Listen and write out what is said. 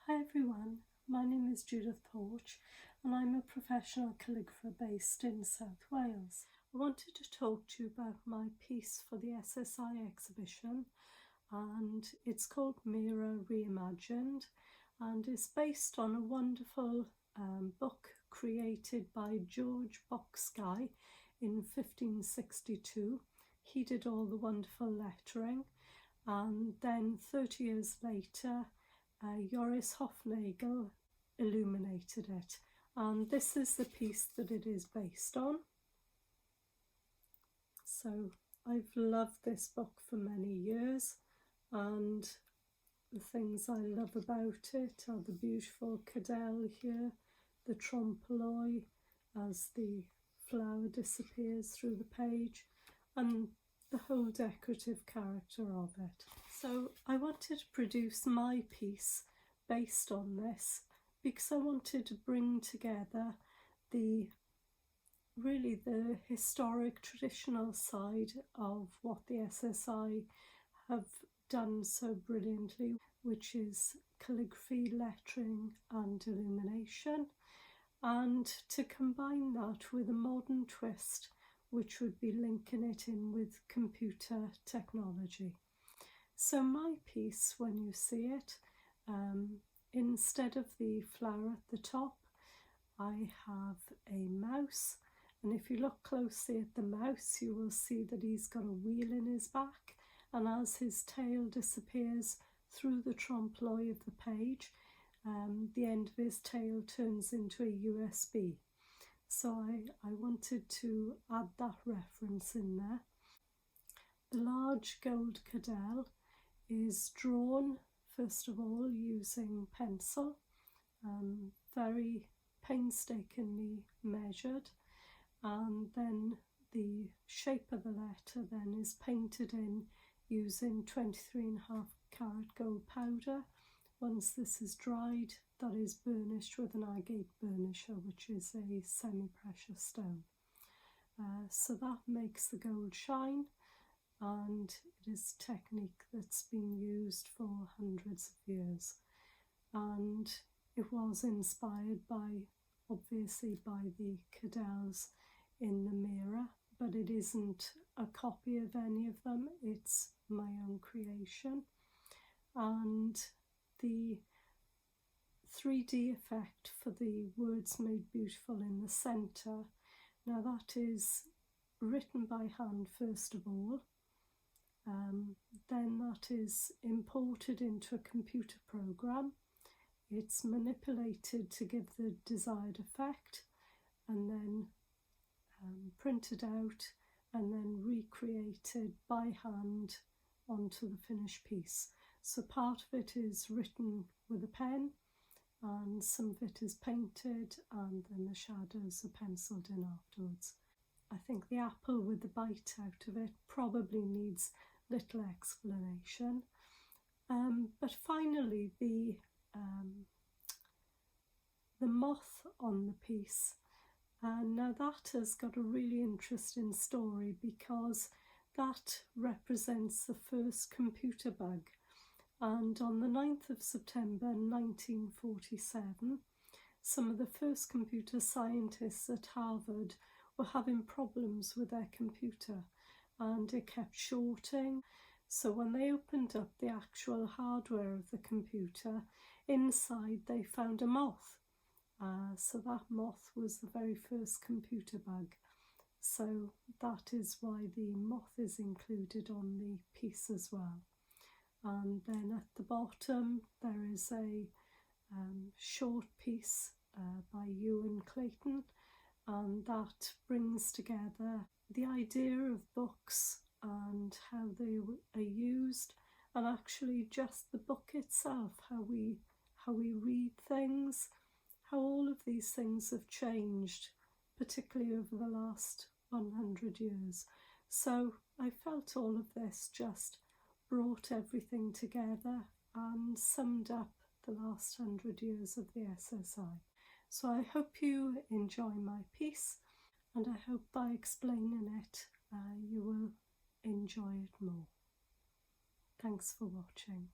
Hi everyone, my name is Judith Porch and I'm a professional calligrapher based in South Wales. I wanted to talk to you about my piece for the SSI exhibition, and it's called Mira Reimagined, and it's based on a wonderful book created by George Boxguy in 1562. He did all the wonderful lettering, and then 30 years later Joris Hofnagel illuminated it, and this is the piece that it is based on. So I've loved this book for many years, and the things I love about it are the beautiful cadell here, the trompe-l'oeil as the flower disappears through the page, and the whole decorative character of it. So I wanted to produce my piece based on this because I wanted to bring together the historic traditional side of what the SSI have done so brilliantly, which is calligraphy, lettering and illumination, and to combine that with a modern twist, which would be linking it in with computer technology. So my piece, when you see it, instead of the flower at the top, I have a mouse, and if you look closely at the mouse you will see that he's got a wheel in his back, and as his tail disappears through the trompe-l'oeil of the page, the end of his tail turns into a USB. So I wanted to add that reference in there. The large gold cadell is drawn first of all using pencil, very painstakingly measured, and then the shape of the letter then is painted in using 23.5 carat gold powder. Once this is dried, that is burnished with an agate burnisher, which is a semi-precious stone. So that makes the gold shine, and it is a technique that's been used for hundreds of years. And it was inspired obviously by the cadells in the Mira, but it isn't a copy of any of them, it's my own creation. And the 3D effect for the words made beautiful in the centre, now that is written by hand first of all, then that is imported into a computer program, it's manipulated to give the desired effect, and then printed out and then recreated by hand onto the finished piece. So part of it is written with a pen, and some of it is painted, and then the shadows are penciled in afterwards. I think the apple with the bite out of it probably needs little explanation. But finally the moth on the piece, and now that has got a really interesting story because that represents the first computer bug. And on the 9th of September 1947, some of the first computer scientists at Harvard were having problems with their computer, and it kept shorting. So when they opened up the actual hardware of the computer, inside they found a moth. So that moth was the very first computer bug. So that is why the moth is included on the piece as well. And then at the bottom there is a short piece by Ewan Clayton, and that brings together the idea of books and how they are used, and actually just the book itself, how we read things, how all of these things have changed, particularly over the last 100 years. So I felt all of this just brought everything together and summed up the last 100 years of the SSI. So I hope you enjoy my piece, and I hope by explaining it you will enjoy it more. Thanks for watching.